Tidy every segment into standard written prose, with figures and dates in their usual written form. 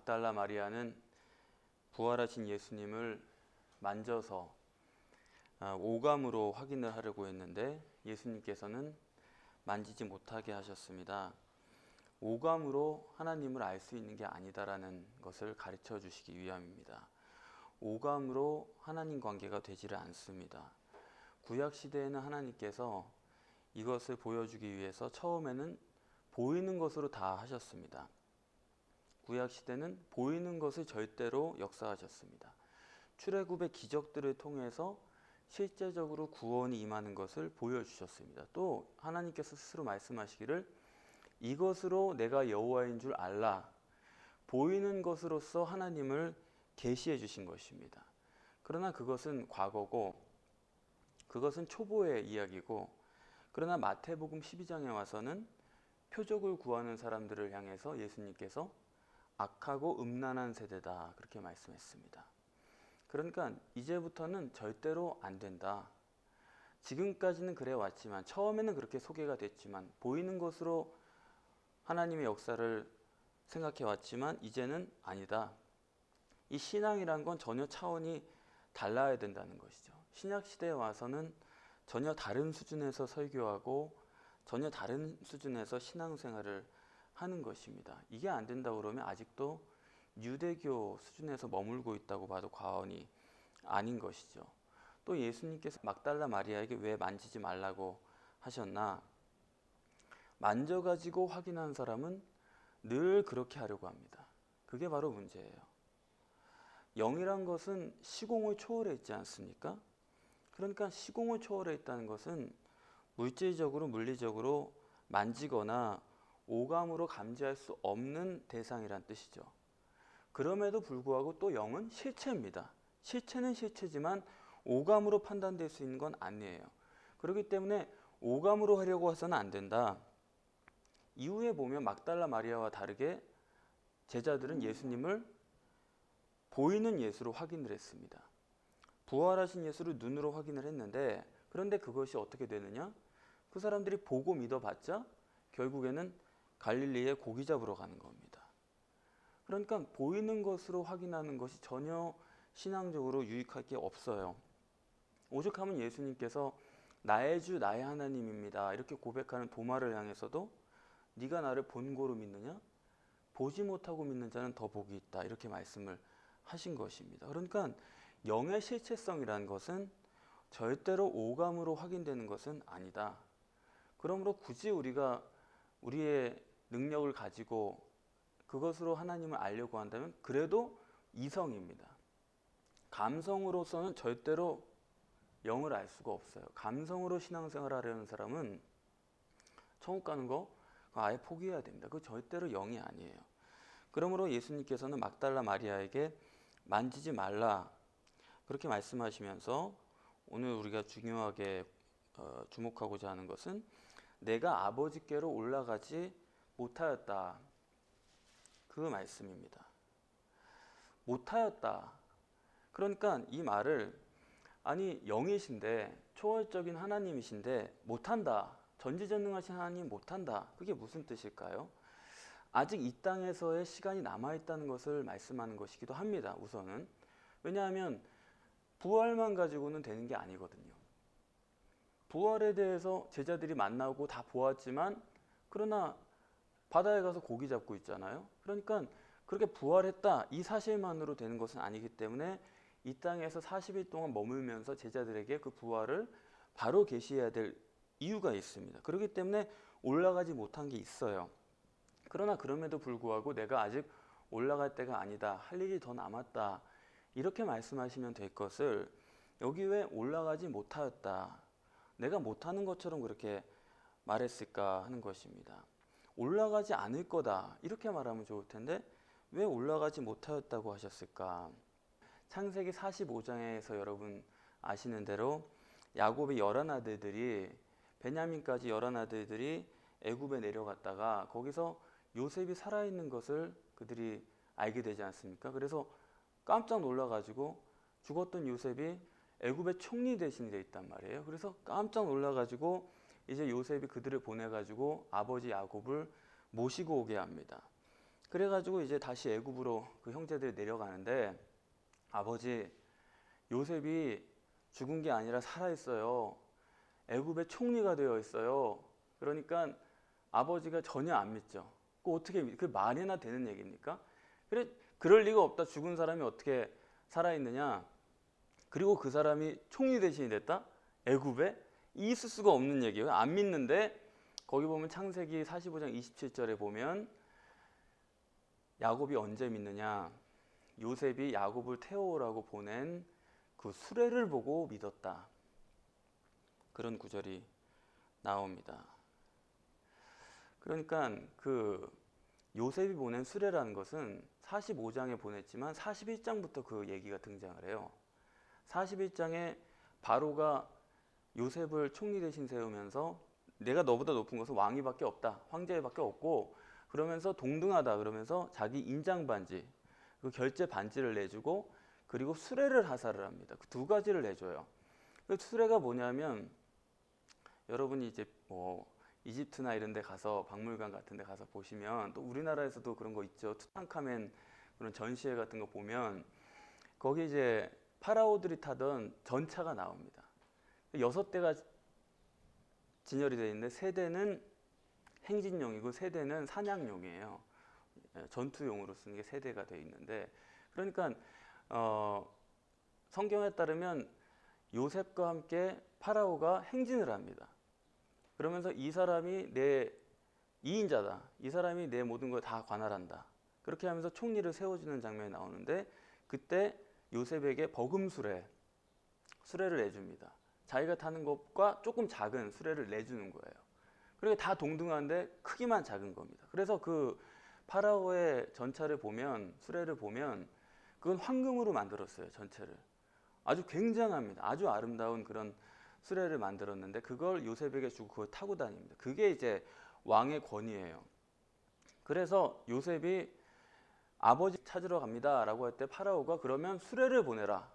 막달라 마리아는 부활하신 예수님을 만져서 오감으로 확인을 하려고 했는데 예수님께서는 만지지 못하게 하셨습니다. 오감으로 하나님을 알 수 있는 게 아니다라는 것을 가르쳐 주시기 위함입니다. 오감으로 하나님 관계가 되지를 않습니다. 구약 시대에는 하나님께서 이것을 보여주기 위해서 처음에는 보이는 것으로 다 하셨습니다. 구약 시대는 보이는 것을 절대로 역사하셨습니다. 출애굽의 기적들을 통해서 실제적으로 구원이 임하는 것을 보여주셨습니다. 또 하나님께서 스스로 말씀하시기를 이것으로 내가 여호와인 줄 알라. 보이는 것으로서 하나님을 계시해 주신 것입니다. 그러나 그것은 과거고 그것은 초보의 이야기고, 그러나 마태복음 12장에 와서는 표적을 구하는 사람들을 향해서 예수님께서 악하고 음란한 세대다 그렇게 말씀했습니다. 그러니까 이제부터는 절대로 안 된다. 지금까지는 그래 왔지만, 처음에는 그렇게 소개가 됐지만, 보이는 것으로 하나님의 역사를 생각해 왔지만 이제는 아니다. 이 신앙이란 건 전혀 차원이 달라야 된다는 것이죠. 신약 시대에 와서는 전혀 다른 수준에서 설교하고 전혀 다른 수준에서 신앙생활을 하는 것입니다. 이게 안 된다고 그러면 아직도 유대교 수준에서 머물고 있다고 봐도 과언이 아닌 것이죠. 또 예수님께서 막달라 마리아에게 왜 만지지 말라고 하셨나? 만져가지고 확인한 사람은 늘 그렇게 하려고 합니다. 그게 바로 문제예요. 영이란 것은 시공을 초월해 있지 않습니까? 그러니까 시공을 초월해 있다는 것은 물질적으로 물리적으로 만지거나 오감으로 감지할 수 없는 대상이란 뜻이죠. 그럼에도 불구하고 또 영은 실체입니다. 실체는 실체지만 오감으로 판단될 수 있는 건 아니에요. 그렇기 때문에 오감으로 하려고 해서는 안 된다. 이후에 보면 막달라 마리아와 다르게 제자들은 예수님을 보이는 예수로 확인을 했습니다. 부활하신 예수를 눈으로 확인을 했는데, 그런데 그것이 어떻게 되느냐? 그 사람들이 보고 믿어봤자 결국에는 갈릴리에 고기 잡으러 가는 겁니다. 그러니까 보이는 것으로 확인하는 것이 전혀 신앙적으로 유익할 게 없어요. 오죽하면 예수님께서 나의 주 나의 하나님입니다 이렇게 고백하는 도마를 향해서도 네가 나를 본고로 믿느냐? 보지 못하고 믿는 자는 더 복이 있다 이렇게 말씀을 하신 것입니다. 그러니까 영의 실체성이라는 것은 절대로 오감으로 확인되는 것은 아니다. 그러므로 굳이 우리가 우리의 능력을 가지고 그것으로 하나님을 알려고 한다면 그래도 이성입니다. 감성으로서는 절대로 영을 알 수가 없어요. 감성으로 신앙생활을 하려는 사람은 천국 가는 거 아예 포기해야 됩니다. 그거 절대로 영이 아니에요. 그러므로 예수님께서는 막달라 마리아에게 만지지 말라 그렇게 말씀하시면서 오늘 우리가 중요하게 주목하고자 하는 것은 내가 아버지께로 올라가지 못하였다 그 말씀입니다. 못하였다. 그러니까 이 말을 아니 영이신데 초월적인 하나님이신데 못한다. 전지전능하신 하나님 못한다. 그게 무슨 뜻일까요? 아직 이 땅에서의 시간이 남아있다는 것을 말씀하는 것이기도 합니다. 우선은. 왜냐하면 부활만 가지고는 되는 게 아니거든요. 부활에 대해서 제자들이 만나고 다 보았지만 그러나 바다에 가서 고기 잡고 있잖아요. 그러니까 그렇게 부활했다 이 사실만으로 되는 것은 아니기 때문에 이 땅에서 40일 동안 머물면서 제자들에게 그 부활을 바로 계시해야 될 이유가 있습니다. 그렇기 때문에 올라가지 못한 게 있어요. 그러나 그럼에도 불구하고 내가 아직 올라갈 때가 아니다. 할 일이 더 남았다. 이렇게 말씀하시면 될 것을 여기 왜 올라가지 못하였다. 내가 못하는 것처럼 그렇게 말했을까 하는 것입니다. 올라가지 않을 거다. 이렇게 말하면 좋을 텐데 왜 올라가지 못하였다고 하셨을까? 창세기 45장에서 여러분 아시는 대로 야곱의 11아들들이 베냐민까지 11아들들이 애굽에 내려갔다가 거기서 요셉이 살아있는 것을 그들이 알게 되지 않습니까? 그래서 깜짝 놀라가지고 죽었던 요셉이 애굽의 총리 대신이 돼 있단 말이에요. 그래서 깜짝 놀라가지고 이제 요셉이 그들을 보내가지고 아버지 야곱을 모시고 오게 합니다. 그래가지고 이제 다시 애굽으로 그 형제들이 내려가는데 아버지 요셉이 죽은 게 아니라 살아 있어요. 애굽의 총리가 되어 있어요. 그러니까 아버지가 전혀 안 믿죠. 그 어떻게 그 말이나 되는 얘기입니까? 그래 그럴 리가 없다. 죽은 사람이 어떻게 살아 있느냐? 그리고 그 사람이 총리 대신이 됐다? 애굽에? 있을 수가 없는 얘기예요. 안 믿는데 거기 보면 창세기 45장 27절에 보면 야곱이 언제 믿느냐? 요셉이 야곱을 태워오라고 보낸 그 수레를 보고 믿었다. 그런 구절이 나옵니다. 그러니까 그 요셉이 보낸 수레라는 것은 45장에 보냈지만 41장부터 그 얘기가 등장을 해요. 41장에 바로가 요셉을 총리 대신 세우면서 내가 너보다 높은 것은 왕위밖에 없다. 황제밖에 없고 그러면서 동등하다. 그러면서 자기 인장 반지, 그 결제 반지를 내주고 그리고 수레를 하사를 합니다. 그 두 가지를 내줘요. 그 수레가 뭐냐면 여러분이 이제 뭐 이집트나 이런 데 가서 박물관 같은 데 가서 보시면 또 우리나라에서도 그런 거 있죠. 투탕카멘 그런 전시회 같은 거 보면 거기 이제 파라오들이 타던 전차가 나옵니다. 6대가 진열이 되어 있는데 3대는 행진용이고 3대는 사냥용이에요. 전투용으로 쓰는 게 3대가 되어 있는데 그러니까 성경에 따르면 요셉과 함께 파라오가 행진을 합니다. 그러면서 이 사람이 내 2인자다. 이 사람이 내 모든 걸 다 관할한다. 그렇게 하면서 총리를 세워주는 장면이 나오는데 그때 요셉에게 버금수레를 내줍니다. 자기가 타는 것과 조금 작은 수레를 내주는 거예요. 그리고 다 동등한데 크기만 작은 겁니다. 그래서 그 파라오의 전차를 보면 수레를 보면 그건 황금으로 만들었어요. 전체를. 아주 굉장합니다. 아주 아름다운 그런 수레를 만들었는데 그걸 요셉에게 주고 그걸 타고 다닙니다. 그게 이제 왕의 권위예요. 그래서 요셉이 아버지 찾으러 갑니다 라고 할 때 파라오가 그러면 수레를 보내라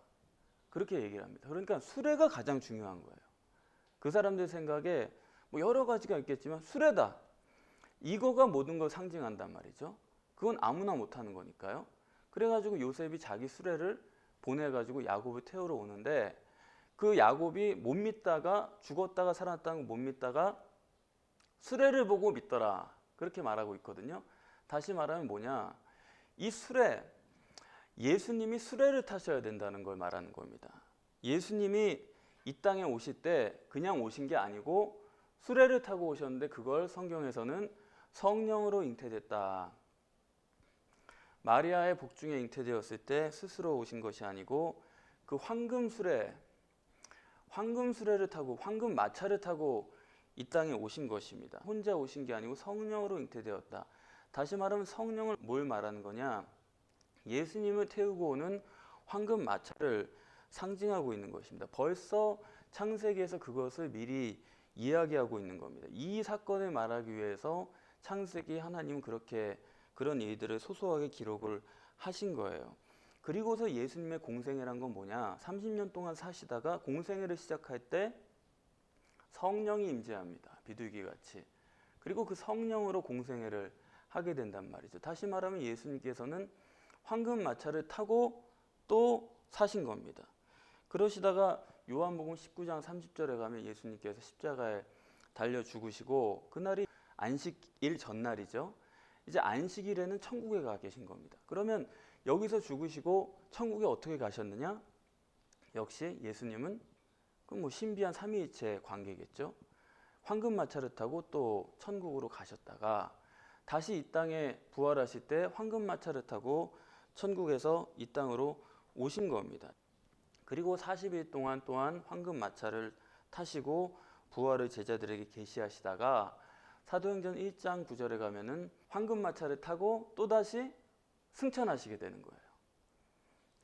그렇게 얘기를 합니다. 그러니까 수레가 가장 중요한 거예요. 그 사람들 생각에 뭐 여러 가지가 있겠지만 수레다. 이거가 모든 걸 상징한단 말이죠. 그건 아무나 못하는 거니까요. 그래가지고 요셉이 자기 수레를 보내가지고 야곱을 태우러 오는데 그 야곱이 못 믿다가 죽었다가 살아났다는 거 못 믿다가 수레를 보고 믿더라. 그렇게 말하고 있거든요. 다시 말하면 뭐냐. 이 수레, 예수님이 수레를 타셔야 된다는 걸 말하는 겁니다. 예수님이 이 땅에 오실 때 그냥 오신 게 아니고 수레를 타고 오셨는데 그걸 성경에서는 성령으로 잉태됐다. 마리아의 복중에 잉태되었을 때 스스로 오신 것이 아니고 그 황금수레를 타고 황금 마차를 타고 이 땅에 오신 것입니다. 혼자 오신 게 아니고 성령으로 잉태되었다. 다시 말하면 성령을 뭘 말하는 거냐? 예수님을 태우고 오는 황금 마차를 상징하고 있는 것입니다. 벌써 창세기에서 그것을 미리 이야기하고 있는 겁니다. 이 사건을 말하기 위해서 창세기 하나님은 그렇게 그런 일들을 소소하게 기록을 하신 거예요. 그리고서 예수님의 공생애란 건 뭐냐? 30년 동안 사시다가 공생애를 시작할 때 성령이 임재합니다. 비둘기같이. 그리고 그 성령으로 공생애를 하게 된단 말이죠. 다시 말하면 예수님께서는 황금 마차를 타고 또 사신 겁니다. 그러시다가 요한복음 19장 30절에 가면 예수님께서 십자가에 달려 죽으시고 그날이 안식일 전날이죠. 이제 안식일에는 천국에 가 계신 겁니다. 그러면 여기서 죽으시고 천국에 어떻게 가셨느냐? 역시 예수님은 그 뭐 신비한 삼위일체의 관계겠죠. 황금 마차를 타고 또 천국으로 가셨다가 다시 이 땅에 부활하실 때 황금 마차를 타고 천국에서 이 땅으로 오신 겁니다. 그리고 40일 동안 또한 황금 마차를 타시고 부활을 제자들에게 계시하시다가 사도행전 1장 9절에 가면은 황금 마차를 타고 또다시 승천하시게 되는 거예요.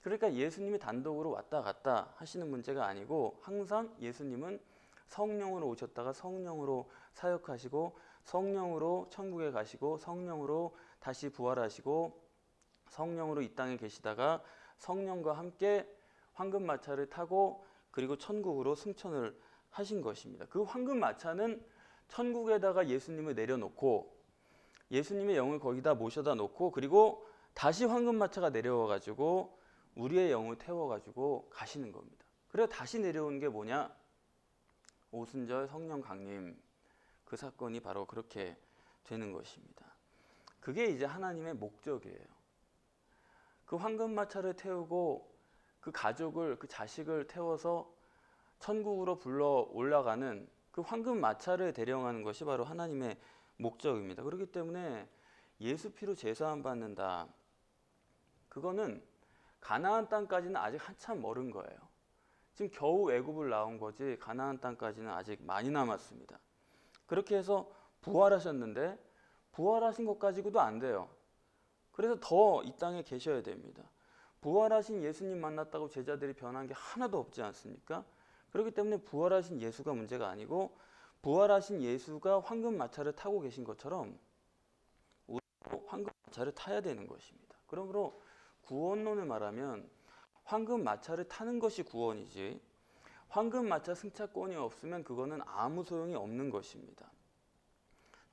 그러니까 예수님이 단독으로 왔다 갔다 하시는 문제가 아니고 항상 예수님은 성령으로 오셨다가 성령으로 사역하시고 성령으로 천국에 가시고 성령으로 다시 부활하시고 성령으로 이 땅에 계시다가 성령과 함께 황금 마차를 타고 그리고 천국으로 승천을 하신 것입니다. 그 황금 마차는 천국에다가 예수님을 내려놓고 예수님의 영을 거기다 모셔다 놓고 그리고 다시 황금마차가 내려와 가지고 우리의 영을 태워 가지고 가시는 겁니다. 그래서 다시 내려오는 게 뭐냐? 오순절 성령 강림, 그 사건이 바로 그렇게 되는 것입니다. 그게 이제 하나님의 목적이에요. 그 황금마차를 태우고 그 가족을, 그 자식을 태워서 천국으로 불러 올라가는 그 황금마차를 대령하는 것이 바로 하나님의 목적입니다. 그렇기 때문에 예수 피로 제사함 받는다. 그거는 가나안 땅까지는 아직 한참 멀은 거예요. 지금 겨우 애굽을 나온 거지 가나안 땅까지는 아직 많이 남았습니다. 그렇게 해서 부활하셨는데 부활하신 것 가지고도 안 돼요. 그래서 더 이 땅에 계셔야 됩니다. 부활하신 예수님 만났다고 제자들이 변한 게 하나도 없지 않습니까? 그렇기 때문에 부활하신 예수가 문제가 아니고 부활하신 예수가 황금마차를 타고 계신 것처럼 우리도 황금마차를 타야 되는 것입니다. 그러므로 구원론을 말하면 황금마차를 타는 것이 구원이지 황금마차 승차권이 없으면 그거는 아무 소용이 없는 것입니다.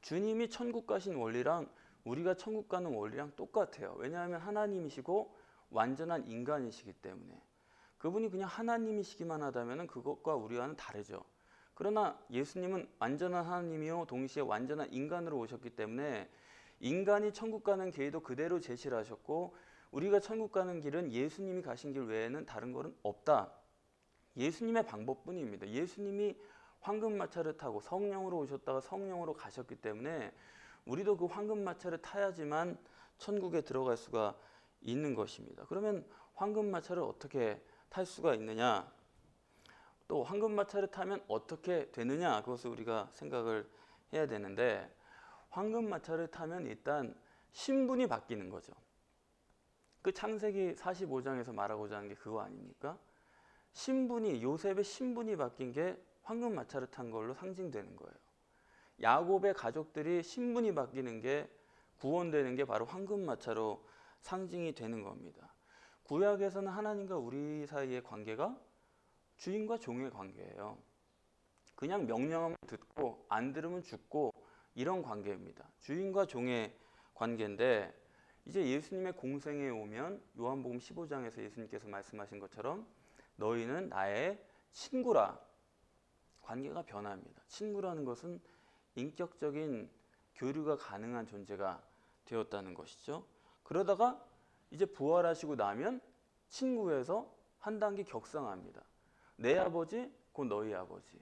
주님이 천국 가신 원리랑 우리가 천국 가는 원리랑 똑같아요. 왜냐하면 하나님이시고 완전한 인간이시기 때문에. 그분이 그냥 하나님이시기만 하다면 그것과 우리와는 다르죠. 그러나 예수님은 완전한 하나님이요 동시에 완전한 인간으로 오셨기 때문에 인간이 천국 가는 길도 그대로 제시를 하셨고 우리가 천국 가는 길은 예수님이 가신 길 외에는 다른 것은 없다. 예수님의 방법뿐입니다. 예수님이 황금마차를 타고 성령으로 오셨다가 성령으로 가셨기 때문에 우리도 그 황금마차를 타야지만 천국에 들어갈 수가 있는 것입니다. 그러면 황금마차를 어떻게 탈 수가 있느냐? 또 황금마차를 타면 어떻게 되느냐? 그것을 우리가 생각을 해야 되는데 황금마차를 타면 일단 신분이 바뀌는 거죠. 그 창세기 45장에서 말하고자 하는 게 그거 아닙니까? 신분이 요셉의 신분이 바뀐 게 황금마차를 탄 걸로 상징되는 거예요. 야곱의 가족들이 신분이 바뀌는 게 구원되는 게 바로 황금마차로 상징이 되는 겁니다. 구약에서는 하나님과 우리 사이의 관계가 주인과 종의 관계예요. 그냥 명령하면 듣고 안 들으면 죽고 이런 관계입니다. 주인과 종의 관계인데 이제 예수님의 공생에 오면 요한복음 15장에서 예수님께서 말씀하신 것처럼 너희는 나의 친구라. 관계가 변합니다. 친구라는 것은 인격적인 교류가 가능한 존재가 되었다는 것이죠. 그러다가 이제 부활하시고 나면 친구에서 한 단계 격상합니다. 내 아버지 곧 너희 아버지.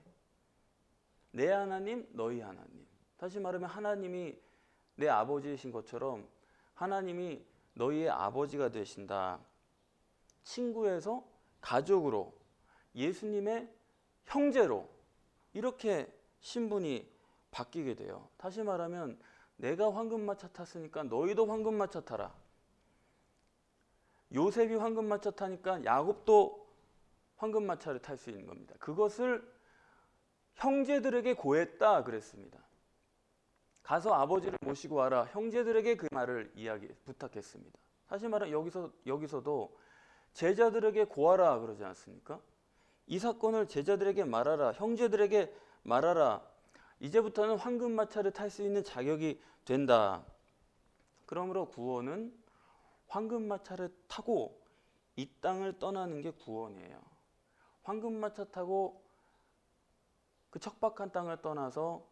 내 하나님 너희 하나님. 다시 말하면 하나님이 내 아버지이신 것처럼 하나님이 너희의 아버지가 되신다. 친구에서 가족으로 예수님의 형제로 이렇게 신분이 바뀌게 돼요. 다시 말하면 내가 황금마차 탔으니까 너희도 황금마차 타라. 요셉이 황금마차 타니까 야곱도 황금마차를 탈 수 있는 겁니다. 그것을 형제들에게 고했다 그랬습니다. 가서 아버지를 모시고 와라. 형제들에게 그 말을 부탁했습니다. 사실 말하면 여기서도 제자들에게 고하라 그러지 않습니까? 이 사건을 제자들에게 말하라. 형제들에게 말하라. 이제부터는 황금마차를 탈 수 있는 자격이 된다. 그러므로 구원은 황금마차를 타고 이 땅을 떠나는 게 구원이에요. 황금마차 타고 그 척박한 땅을 떠나서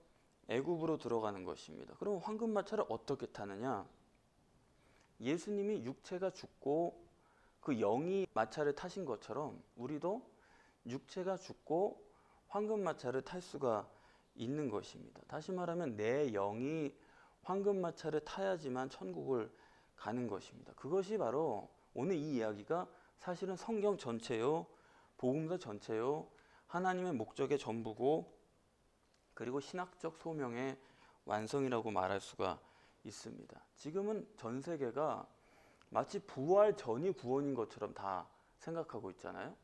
애굽으로 들어가는 것입니다. 그럼 황금마차를 어떻게 타느냐? 예수님이 육체가 죽고 그 영이 마차를 타신 것처럼 우리도 육체가 죽고 황금마차를 탈 수가 있는 것입니다. 다시 말하면 내 영이 황금마차를 타야지만 천국을 가는 것입니다. 그것이 바로 오늘 이 이야기가 사실은 성경 전체요, 복음서 전체요, 하나님의 목적의 전부고 그리고 신학적 소명의 완성이라고 말할 수가 있습니다. 지금은 전 세계가 마치 부활 전이 구원인 것처럼 다 생각하고 있잖아요.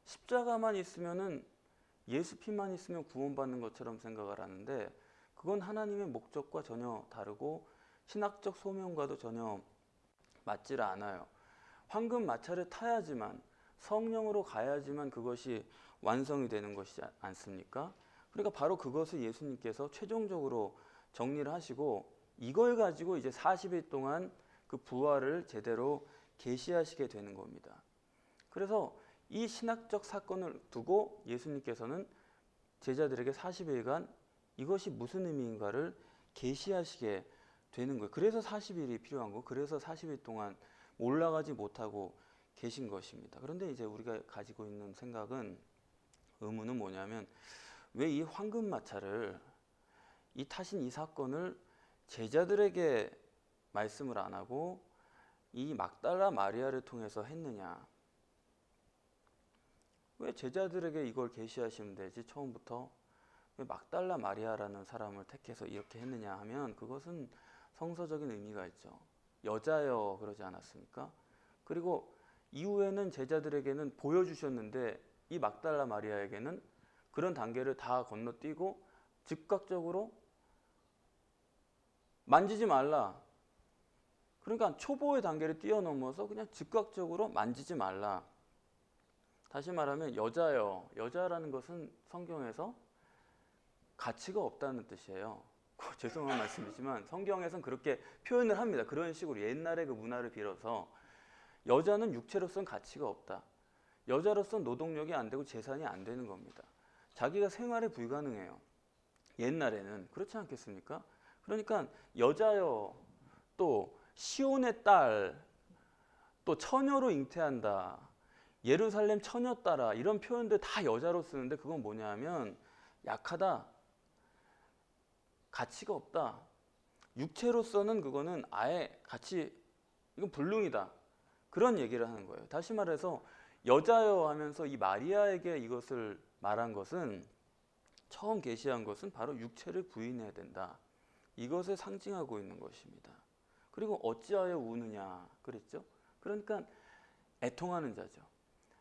십자가만 있으면은 예수 피만 있으면 구원받는 것처럼 생각을 하는데 그건 하나님의 목적과 전혀 다르고 신학적 소명과도 전혀 맞지를 않아요. 황금 마차를 타야지만 성령으로 가야지만 그것이 완성이 되는 것이지 않습니까? 그러니까 바로 그것을 예수님께서 최종적으로 정리를 하시고 이걸 가지고 이제 40일 동안 그 부활을 제대로 계시하시게 되는 겁니다. 그래서 이 신학적 사건을 두고 예수님께서는 제자들에게 40일간 이것이 무슨 의미인가를 계시하시게 되는 거예요. 그래서 40일이 필요한 거, 그래서 40일 동안 올라가지 못하고 계신 것입니다. 그런데 이제 우리가 가지고 있는 생각은, 의문은 뭐냐면, 왜 이 황금마차를, 이 타신 이 사건을 제자들에게 말씀을 안 하고 이 막달라 마리아를 통해서 했느냐? 왜 제자들에게 이걸 계시하시면 되지? 처음부터 왜 막달라 마리아라는 사람을 택해서 이렇게 했느냐 하면, 그것은 성서적인 의미가 있죠. 여자여 그러지 않았습니까? 그리고 이후에는 제자들에게는 보여주셨는데 이 막달라 마리아에게는 그런 단계를 다 건너뛰고 즉각적으로 만지지 말라. 그러니까 초보의 단계를 뛰어넘어서 그냥 즉각적으로 만지지 말라. 다시 말하면 여자여, 여자라는 것은 성경에서 가치가 없다는 뜻이에요. 죄송한 말씀이지만 성경에서는 그렇게 표현을 합니다. 그런 식으로 옛날의 그 문화를 빌어서 여자는 육체로서는 가치가 없다. 여자로서는 노동력이 안 되고 재산이 안 되는 겁니다. 자기가 생활에 불가능해요. 옛날에는 그렇지 않겠습니까? 그러니까 여자여, 또 시온의 딸, 또 처녀로 잉태한다, 예루살렘 처녀딸아, 이런 표현들 다 여자로 쓰는데 그건 뭐냐 하면 약하다, 가치가 없다, 육체로서는 그거는 아예 가치, 이건 불능이다, 그런 얘기를 하는 거예요. 다시 말해서 여자여 하면서 이 마리아에게 이것을 말한 것은, 처음 계시한 것은 바로 육체를 부인해야 된다, 이것을 상징하고 있는 것입니다. 그리고 어찌하여 우느냐 그랬죠? 그러니까 애통하는 자죠.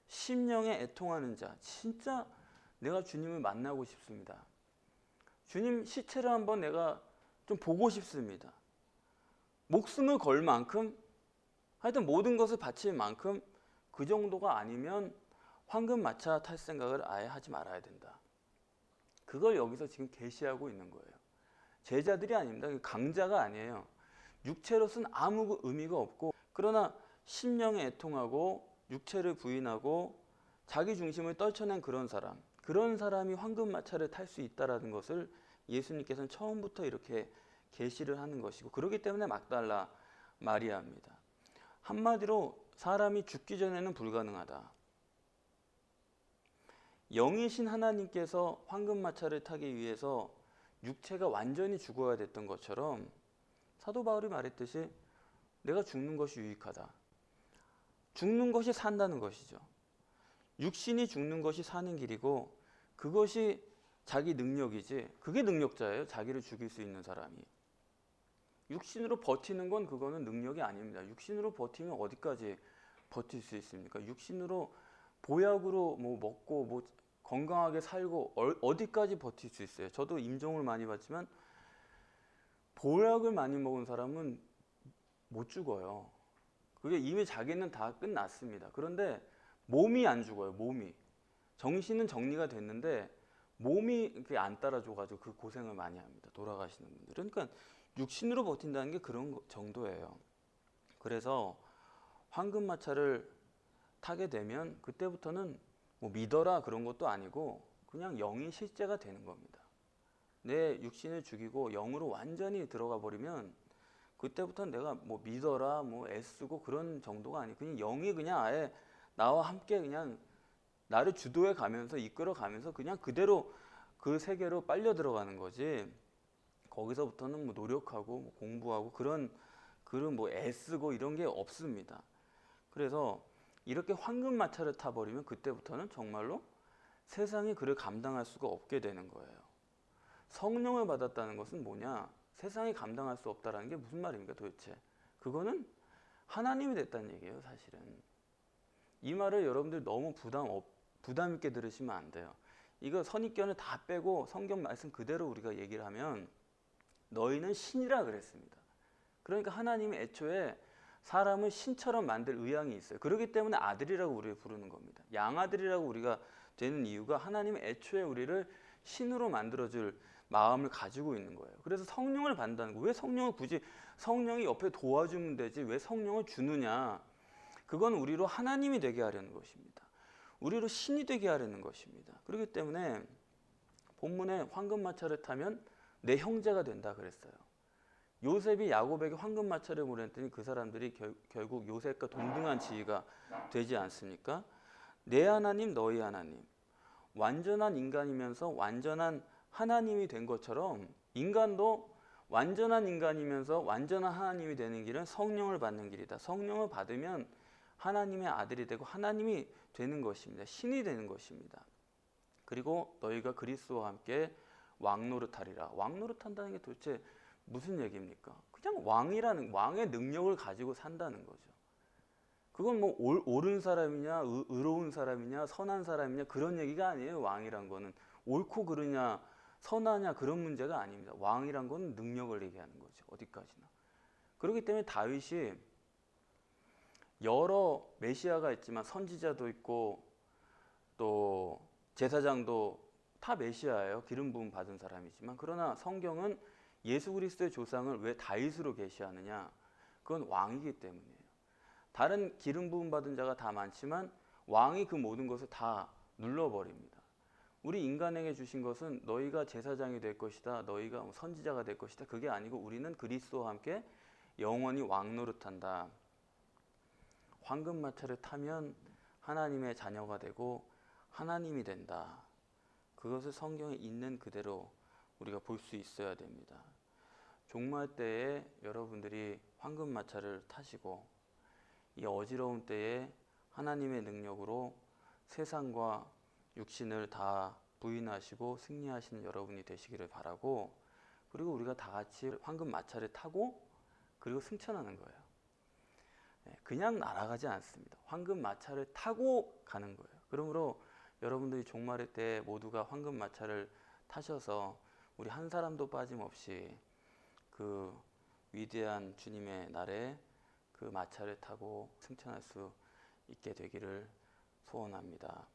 심령에 애통하는 자. 진짜 내가 주님을 만나고 싶습니다. 주님 시체를 한번 내가 좀 보고 싶습니다. 목숨을 걸 만큼, 하여튼 모든 것을 바칠 만큼, 그 정도가 아니면 황금마차 탈 생각을 아예 하지 말아야 된다. 그걸 여기서 지금 계시하고 있는 거예요. 제자들이 아닙니다. 강자가 아니에요. 육체로서는 아무 의미가 없고, 그러나 심령에 애통하고 육체를 부인하고 자기 중심을 떨쳐낸 그런 사람이 황금마차를 탈 수 있다는 것을 예수님께서는 처음부터 이렇게 계시를 하는 것이고, 그렇기 때문에 막달라 마리아입니다. 한마디로 사람이 죽기 전에는 불가능하다. 영이신 하나님께서 황금마차를 타기 위해서 육체가 완전히 죽어야 됐던 것처럼, 사도 바울이 말했듯이 내가 죽는 것이 유익하다. 죽는 것이 산다는 것이죠. 육신이 죽는 것이 사는 길이고, 그것이 자기 능력이지, 그게 능력자예요. 자기를 죽일 수 있는 사람이. 육신으로 버티는 건 그거는 능력이 아닙니다. 육신으로 버티면 어디까지 버틸 수 있습니까? 육신으로 보약으로 뭐 먹고 뭐 건강하게 살고 어디까지 버틸 수 있어요? 저도 임종을 많이 받지만 보약을 많이 먹은 사람은 못 죽어요. 그게 이미 자기는 다 끝났습니다. 그런데 몸이 안 죽어요. 몸이. 정신은 정리가 됐는데 몸이 그게 안 따라줘가지고 그 고생을 많이 합니다. 돌아가시는 분들. 그러니까 육신으로 버틴다는 게 그런 정도예요. 그래서 황금마차를 타게 되면 그때부터는 뭐 믿어라 그런 것도 아니고 그냥 영이 실제가 되는 겁니다. 내 육신을 죽이고 영으로 완전히 들어가 버리면 그때부터는 내가 뭐 믿어라 뭐 애쓰고 그런 정도가 아니고 그냥 영이 그냥 아예 나와 함께 그냥 나를 주도해 가면서 이끌어 가면서 그냥 그대로 그 세계로 빨려 들어가는 거지, 거기서부터는 뭐 노력하고 뭐 공부하고 그런 뭐 애쓰고 이런 게 없습니다. 그래서 이렇게 황금마차를 타버리면 그때부터는 정말로 세상이 그를 감당할 수가 없게 되는 거예요. 성령을 받았다는 것은 뭐냐? 세상이 감당할 수 없다는 게 무슨 말입니까 도대체? 그거는 하나님이 됐다는 얘기예요. 사실은 이 말을 여러분들 너무 부담 있게 들으시면 안 돼요. 이거 선입견을 다 빼고 성경 말씀 그대로 우리가 얘기를 하면 너희는 신이라 그랬습니다. 그러니까 하나님이 애초에 사람을 신처럼 만들 의향이 있어요. 그렇기 때문에 아들이라고 우리를 부르는 겁니다. 양아들이라고 우리가 되는 이유가 하나님이 애초에 우리를 신으로 만들어줄 마음을 가지고 있는 거예요. 그래서 성령을 받는다는 거예요. 왜 성령을 굳이 성령이 옆에 도와주면 되지 왜 성령을 주느냐? 그건 우리로 하나님이 되게 하려는 것입니다. 우리로 신이 되게 하려는 것입니다. 그렇기 때문에 본문에 황금마차를 타면 내 형제가 된다 그랬어요. 요셉이 야곱에게 황금마차를 보냈더니 그 사람들이 결국 요셉과 동등한 지위가 되지 않습니까? 내 하나님 너희 하나님. 완전한 인간이면서 완전한 하나님이 된 것처럼 인간도 완전한 인간이면서 완전한 하나님이 되는 길은 성령을 받는 길이다. 성령을 받으면 하나님의 아들이 되고 하나님이 되는 것입니다. 신이 되는 것입니다. 그리고 너희가 그리스도와 함께 왕노릇하리라. 왕노릇한다는 게 도대체 무슨 얘기입니까? 그냥 왕의 능력을 가지고 산다는 거죠. 그건 뭐 옳은 사람이냐 의로운 사람이냐 선한 사람이냐 그런 얘기가 아니에요. 왕이란 거는 옳고 그르냐 선하냐 그런 문제가 아닙니다. 왕이란 건 능력을 얘기하는 거죠. 어디까지나. 그렇기 때문에 다윗이 여러 메시아가 있지만 선지자도 있고 또 제사장도 다 메시아예요. 기름 부음 받은 사람이지만 그러나 성경은 예수 그리스도의 조상을 왜 다윗으로 계시하느냐? 그건 왕이기 때문이에요. 다른 기름 부음 받은 자가 다 많지만 왕이 그 모든 것을 다 눌러버립니다. 우리 인간에게 주신 것은 너희가 제사장이 될 것이다. 너희가 선지자가 될 것이다. 그게 아니고 우리는 그리스도와 함께 영원히 왕노릇한다. 황금마차를 타면 하나님의 자녀가 되고 하나님이 된다. 그것을 성경에 있는 그대로 우리가 볼 수 있어야 됩니다. 종말 때에 여러분들이 황금마차를 타시고 이 어지러운 때에 하나님의 능력으로 세상과 육신을 다 부인하시고 승리하시는 여러분이 되시기를 바라고 그리고 우리가 다 같이 황금마차를 타고 그리고 승천하는 거예요. 그냥 날아가지 않습니다. 황금마차를 타고 가는 거예요. 그러므로 여러분들이 종말의 때 모두가 황금마차를 타셔서 우리 한 사람도 빠짐없이 그 위대한 주님의 날에 그 마차를 타고 승천할 수 있게 되기를 소원합니다.